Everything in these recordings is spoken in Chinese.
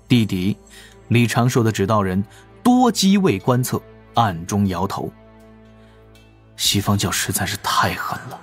地底，李长寿的指导人多机位观测，暗中摇头。西方教实在是太狠了，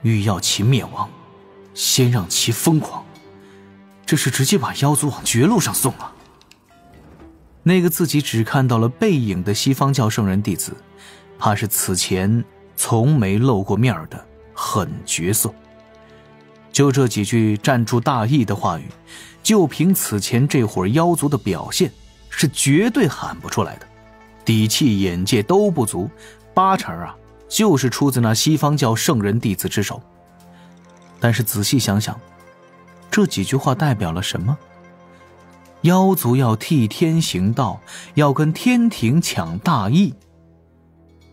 欲要其灭亡，先让其疯狂，这是直接把妖族往绝路上送啊！那个自己只看到了背影的西方教圣人弟子，怕是此前从没露过面的狠角色。就这几句站住大义的话语，就凭此前这伙妖族的表现，是绝对喊不出来的。底气眼界都不足，8成就是出自那西方教圣人弟子之手。但是仔细想想，这几句话代表了什么？妖族要替天行道，要跟天庭抢大义。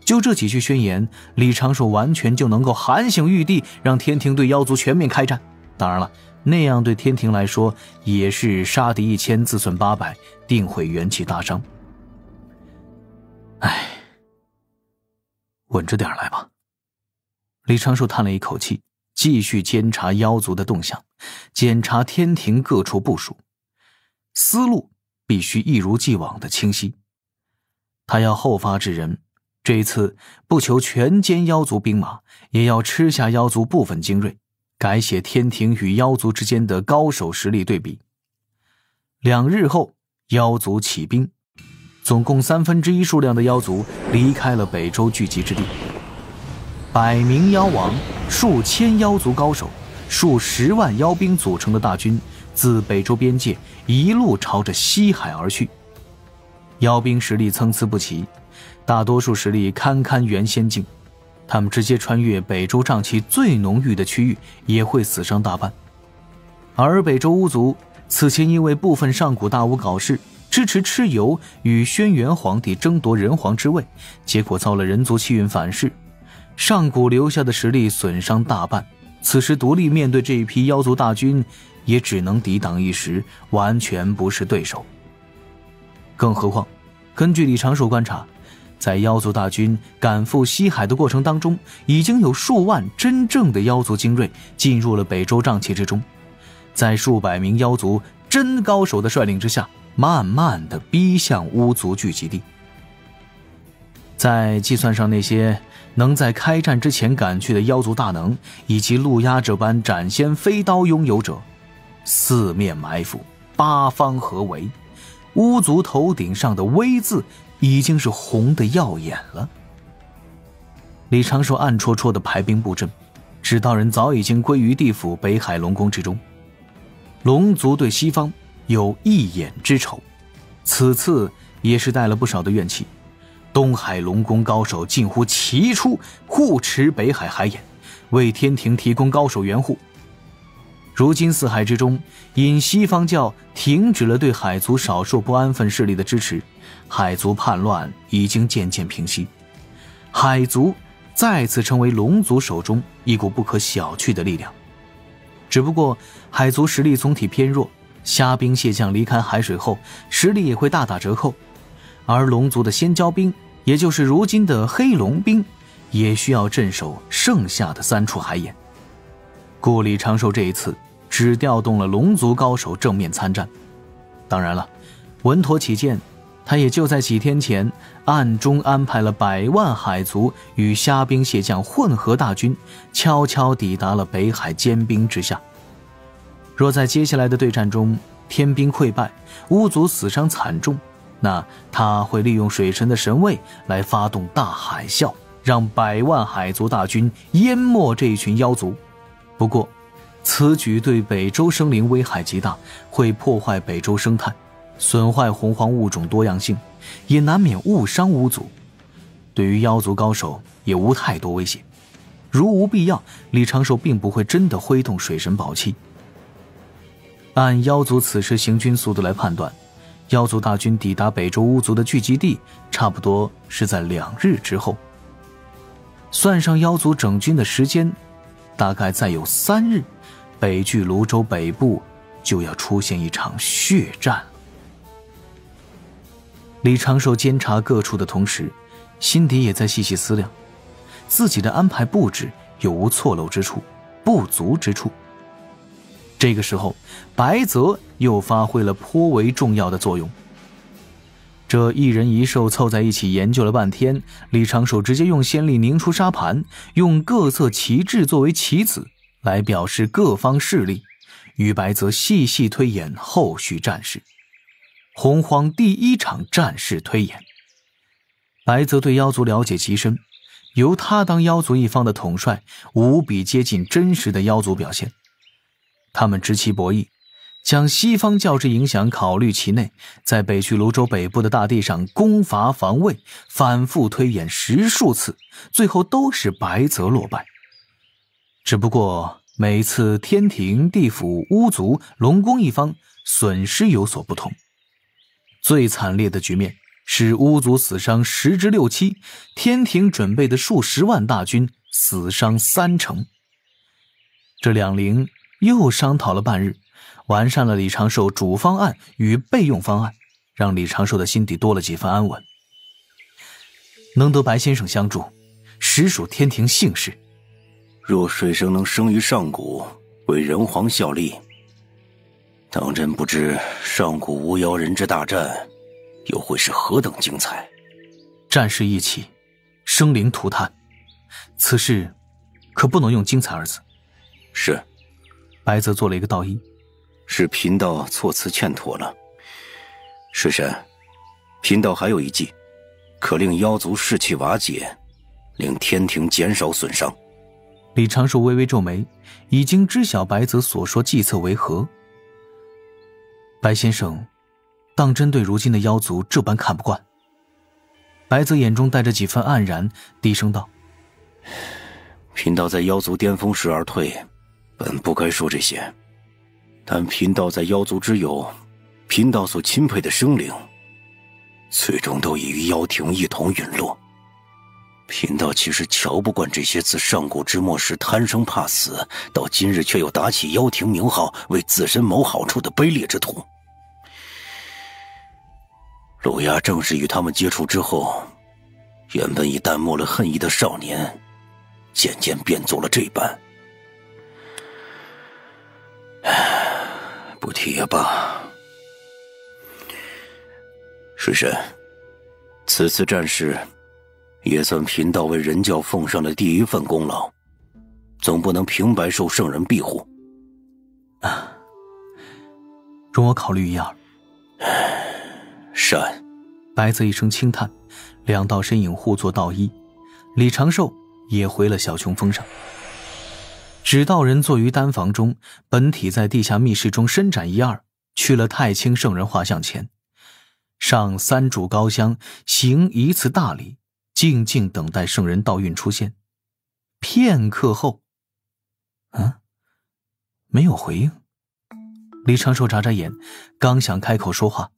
就这几句宣言，李长寿完全就能够喊醒玉帝，让天庭对妖族全面开战。当然了，那样对天庭来说也是杀敌1000，自损800，定会元气大伤。唉，稳着点来吧。李长寿叹了一口气，继续监察妖族的动向，检查天庭各处部署，思路必须一如既往的清晰。他要后发制人，这次不求全歼妖族兵马，也要吃下妖族部分精锐，改写天庭与妖族之间的高手实力对比。2日后，妖族起兵，总共1/3数量的妖族离开了北周聚集之地。100名妖王、数千妖族高手、数10万妖兵组成的大军，自北周边界一路朝着西海而去。妖兵实力参差不齐，大多数实力堪堪元仙境，他们直接穿越北周瘴气最浓郁的区域，也会死伤大半。而北周巫族此前因为部分上古大巫搞事，支持蚩尤与轩辕皇帝争夺人皇之位，结果遭了人族气运反噬，上古留下的实力损伤大半。此时独立面对这一批妖族大军，也只能抵挡一时，完全不是对手。更何况根据李长寿观察，在妖族大军赶赴西海的过程当中，已经有数万真正的妖族精锐进入了北周瘴气之中，在数百名妖族真高手的率领之下，慢慢地逼向巫族聚集地。再计算上那些能在开战之前赶去的妖族大能，以及陆压这般斩仙飞刀拥有者，四面埋伏，8方合围，巫族头顶上的威字已经是红得耀眼了。李长寿暗戳戳地排兵布阵，指导人早已经归于地府北海龙宫之中。龙族对西方有一眼之仇，此次也是带了不少的怨气。东海龙宫高手近乎齐出，护持北海海眼，为天庭提供高手援护。如今四海之中，因西方教停止了对海族少数不安分势力的支持，海族叛乱已经渐渐平息，海族再次成为龙族手中一股不可小觑的力量。只不过海族实力总体偏弱，虾兵蟹将离开海水后，实力也会大打折扣，而龙族的仙蛟兵，也就是如今的黑龙兵，也需要镇守剩下的3处海眼。故李长寿这一次只调动了龙族高手正面参战。当然了，稳妥起见，他也就在几天前暗中安排了100万海族与虾兵蟹将混合大军，悄悄抵达了北海坚冰之下。若在接下来的对战中天兵溃败，巫族死伤惨重，那他会利用水神的神位来发动大海啸，让100万海族大军淹没这一群妖族。不过此举对北周生灵危害极大，会破坏北周生态，损坏洪荒物种多样性，也难免误伤巫族，对于妖族高手也无太多威胁。如无必要，李长寿并不会真的挥动水神宝器。按妖族此时行军速度来判断，妖族大军抵达北周巫族的聚集地差不多是在2日之后，算上妖族整军的时间，大概再有3日，北距泸州北部就要出现一场血战。李长寿监察各处的同时，心底也在细细思量，自己的安排布置有无错漏之处、不足之处。这个时候，白泽又发挥了颇为重要的作用。这一人一兽凑在一起研究了半天，李长寿直接用仙力凝出沙盘，用各色旗帜作为棋子来表示各方势力，与白泽细细推演后续战事。洪荒第一场战事推演，白泽对妖族了解极深，由他当妖族一方的统帅，无比接近真实的妖族表现。他们知其博弈，将西方教之影响考虑其内，在北区泸州北部的大地上攻伐防卫，反复推演10数次，最后都是白泽落败。只不过每次天庭、地府、巫族、龙宫一方损失有所不同。最惨烈的局面是巫族死伤10之6七，天庭准备的数十万大军死伤30%。这两灵又商讨了半日，完善了李长寿主方案与备用方案，让李长寿的心底多了几分安稳。能得白先生相助，实属天庭幸事。若水生能生于上古，为人皇效力，当真不知上古无妖人之大战又会是何等精彩。战事一起，生灵涂炭，此事可不能用精彩二字。是。白泽做了一个道揖。是贫道措辞欠妥了。水神，贫道还有一计，可令妖族士气瓦解，令天庭减少损伤。李长寿微微皱眉，已经知晓白泽所说计策为何。白先生当真对如今的妖族这般看不惯？白泽眼中带着几分黯然，低声道：贫道在妖族巅峰时而退，本不该说这些，但贫道在妖族之友，贫道所钦佩的生灵，最终都已与妖庭一同陨落。贫道其实瞧不惯这些自上古之末时贪生怕死，到今日却又打起妖庭名号为自身谋好处的卑劣之徒。陆牙正是与他们接触之后，原本已淡漠了恨意的少年，渐渐变作了这般。不提也罢。水神，此次战事也算贫道为人教奉上的第一份功劳，总不能平白受圣人庇护。容我考虑一二。善。白泽一声轻叹，两道身影互作道揖，李长寿也回了小琼峰上。指道人坐于丹房中，本体在地下密室中伸展一二，去了太清圣人画像前，上3炷高香，行一次大礼，静静等待圣人道运出现。片刻后，没有回应。李长寿眨眨眼，刚想开口说话，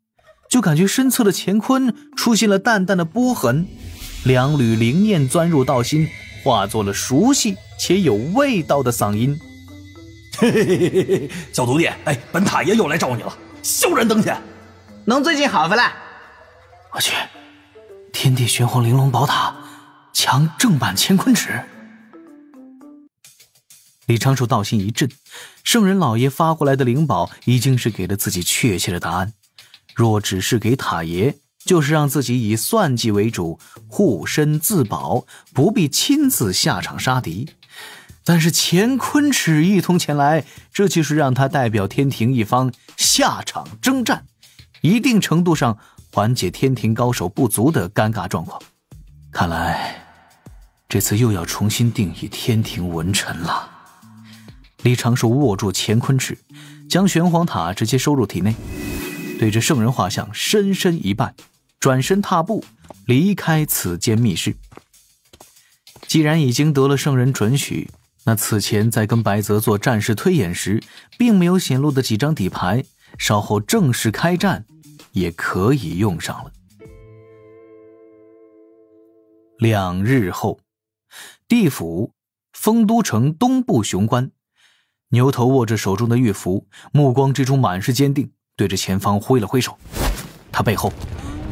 就感觉身侧的乾坤出现了淡淡的波痕，2缕灵念钻入道心，化作了熟悉且有味道的嗓音。嘿嘿嘿嘿嘿，小徒弟，本塔爷又来找你了，休人等闲。能最近好回来？我去，天地玄黄玲珑宝塔强正版乾坤尺。李长寿道心一震，圣人老爷发过来的灵宝已经是给了自己确切的答案，若只是给塔爷，就是让自己以算计为主，护身自保，不必亲自下场杀敌。但是乾坤尺一同前来，这就是让他代表天庭一方下场征战，一定程度上缓解天庭高手不足的尴尬状况。看来这次又要重新定义天庭文臣了。李长寿握住乾坤尺，将玄黄塔直接收入体内，对着圣人画像深深一拜，转身踏步离开此间密室。既然已经得了圣人准许，那此前在跟白泽做战事推演时并没有显露的几张底牌，稍后正式开战也可以用上了。2日后，地府丰都城东部雄关，牛头握着手中的玉符，目光之中满是坚定，对着前方挥了挥手。他背后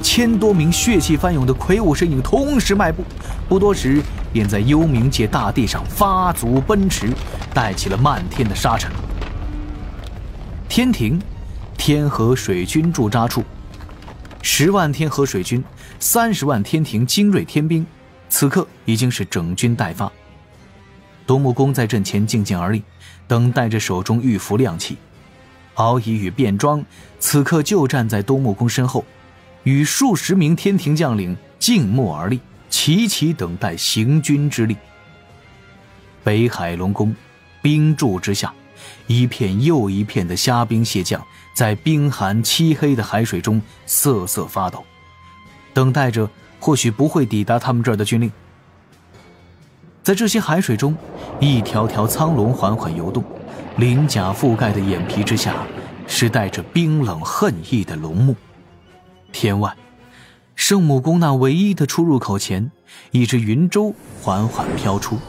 1000多名血气翻涌的魁梧身影同时迈步，不多时便在幽冥界大地上发足奔驰，带起了漫天的沙尘。天庭天河水军驻扎处。10万天河水军，30万天庭精锐天兵，此刻已经是整军待发。东木公在阵前静静而立，等待着手中玉符亮起。敖乙与卞庄此刻就站在东木公身后，与数十名天庭将领静默而立，齐齐等待行军之令。北海龙宫冰柱之下，一片又一片的虾兵蟹将在冰寒漆黑的海水中瑟瑟发抖，等待着或许不会抵达他们这儿的军令。在这些海水中，一条条苍龙缓缓游动，鳞甲覆盖的眼皮之下是带着冰冷恨意的龙目。天外，圣母宫那唯一的出入口前，一只云舟缓缓飘出。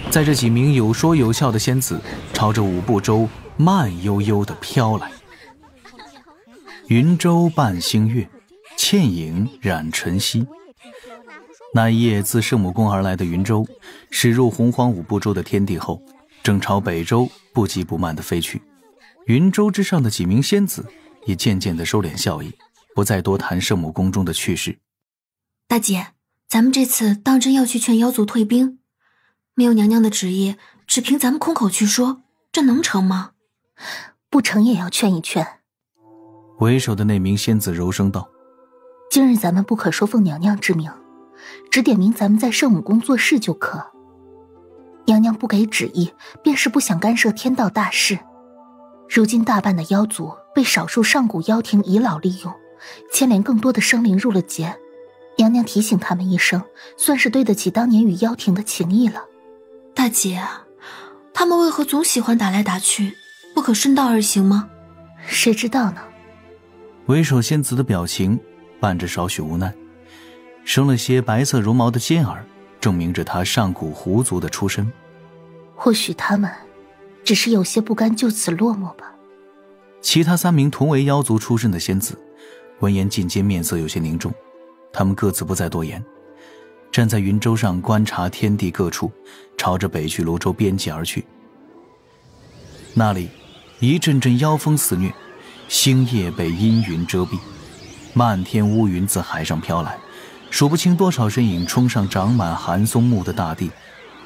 在这几名有说有笑的仙子朝着五步舟慢悠悠地飘来。云舟伴星月，倩影染晨曦。那一夜自圣母宫而来的云舟驶入洪荒五步舟的天地后，正朝北舟不急不慢地飞去。云舟之上的几名仙子也渐渐地收敛笑意，不再多谈圣母宫中的趣事。大姐，咱们这次当真要去劝妖族退兵？没有娘娘的旨意，只凭咱们空口去说，这能成吗？不成也要劝一劝。为首的那名仙子柔声道：今日咱们不可说奉娘娘之命，只点明咱们在圣母宫做事就可。娘娘不给旨意，便是不想干涉天道大事。如今大半的妖族被少数上古妖庭遗老利用，牵连更多的生灵入了劫。娘娘提醒他们一声，算是对得起当年与妖庭的情谊了。大姐，他们为何总喜欢打来打去，不可顺道而行吗？谁知道呢？为首仙子的表情伴着少许无奈，生了些白色绒毛的尖耳，证明着他上古狐族的出身。或许他们只是有些不甘就此落寞吧。其他3名同为妖族出身的仙子闻言尽皆面色有些凝重，他们各自不再多言，站在云舟上观察天地各处，朝着北去泸州边界而去。那里一阵阵妖风肆虐，星夜被阴云遮蔽，漫天乌云自海上飘来，数不清多少身影冲上长满寒松木的大地，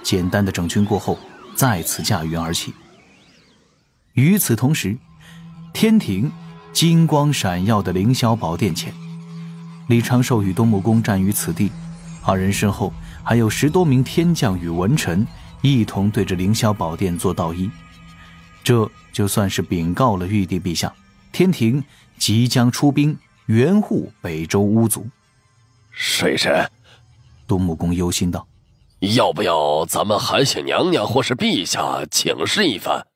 简单的整军过后，再次驾云而起。与此同时，天庭金光闪耀的凌霄宝殿前，李长寿与东木公站于此地，二人身后还有10多名天将与文臣一同对着凌霄宝殿做道揖。这就算是禀告了玉帝陛下，天庭即将出兵援护北周巫族。水神，东木公忧心道：要不要咱们喊醒娘娘或是陛下请示一番？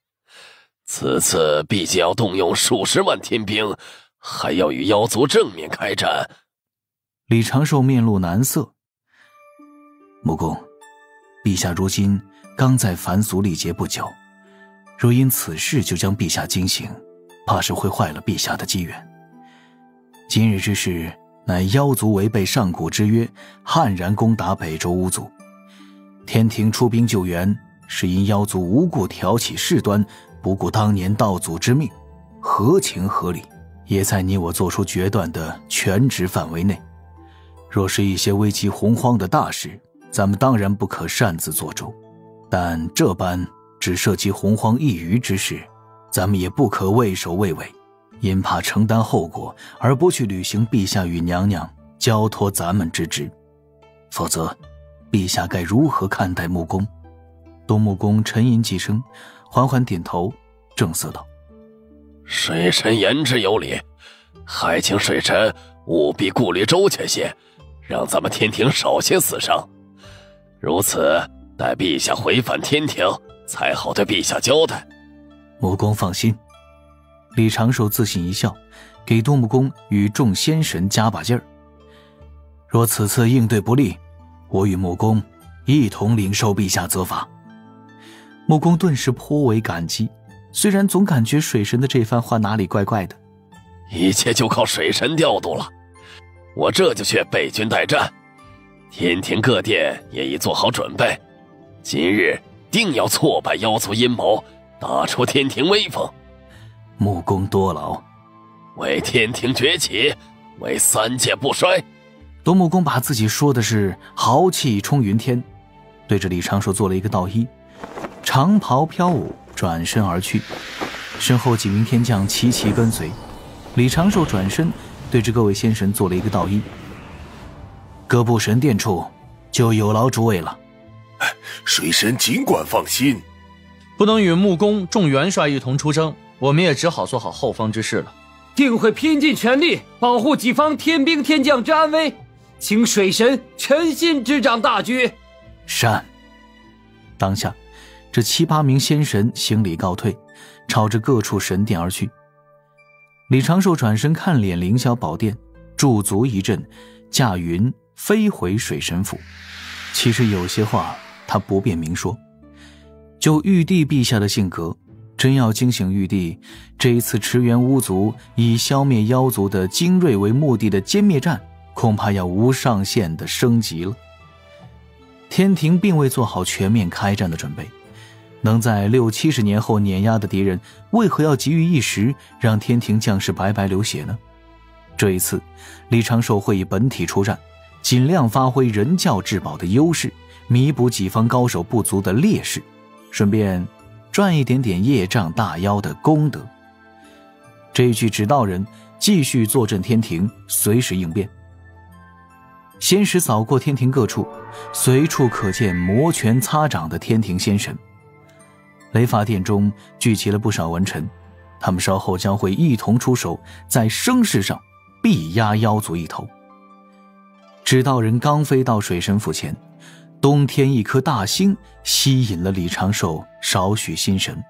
此次毕竟要动用数十万天兵，还要与妖族正面开战。李长寿面露难色：木公，陛下如今刚在凡俗历劫不久，若因此事就将陛下惊醒，怕是会坏了陛下的机缘。今日之事乃妖族违背上古之约，悍然攻打北周巫族，天庭出兵救援，是因妖族无故挑起事端，不顾当年道祖之命，合情合理，也在你我做出决断的权职范围内。若是一些危及洪荒的大事，咱们当然不可擅自做主，但这般只涉及洪荒一隅之事，咱们也不可畏首畏尾，因怕承担后果而不去履行陛下与娘娘交托咱们之职。否则陛下该如何看待木公？东木公沉吟几声，缓缓点头，正色道：水神言之有理，还请水神务必顾虑周全些，让咱们天庭少些死伤。如此待陛下回返天庭，才好对陛下交代。木公放心。李长寿自信一笑，给东木公与众仙神加把劲儿。若此次应对不利，我与木公一同领受陛下责罚。木公顿时颇为感激，虽然总感觉水神的这番话哪里怪怪的。一切就靠水神调度了，我这就去备军待战。天庭各殿也已做好准备，今日定要挫败妖族阴谋，打出天庭威风。木公多劳。为天庭崛起，为三界不衰。东木公把自己说的是豪气冲云天，对着李长寿做了一个道揖，长袍飘舞，转身而去。身后几名天将齐齐跟随。李长寿转身对着各位仙神做了一个道揖，各部神殿处就有劳诸位了。水神尽管放心，不能与木公众元帅一同出征，我们也只好做好后方之事了。定会拼尽全力保护己方天兵天将之安危，请水神全心执掌大局。善。当下这7、8名仙神行礼告退，朝着各处神殿而去。李长寿转身看脸凌霄宝殿，驻足一阵，驾云飞回水神府。其实有些话他不便明说，就玉帝陛下的性格，真要惊醒玉帝，这一次驰援巫族以消灭妖族的精锐为目的的歼灭战，恐怕要无上限的升级了。天庭并未做好全面开战的准备，能在60、70年后碾压的敌人，为何要急于一时，让天庭将士白白流血呢？这一次李长寿会以本体出战，尽量发挥人教至宝的优势，弥补己方高手不足的劣势，顺便赚一点点业障大妖的功德。这一具指道人继续坐镇天庭，随时应变。仙使扫过天庭各处，随处可见摩拳擦掌的天庭仙神。雷法殿中聚集了不少文臣，他们稍后将会一同出手，在声势上必压妖族一头。指道人刚飞到水神府前，东天一颗大星吸引了李长寿少许心神。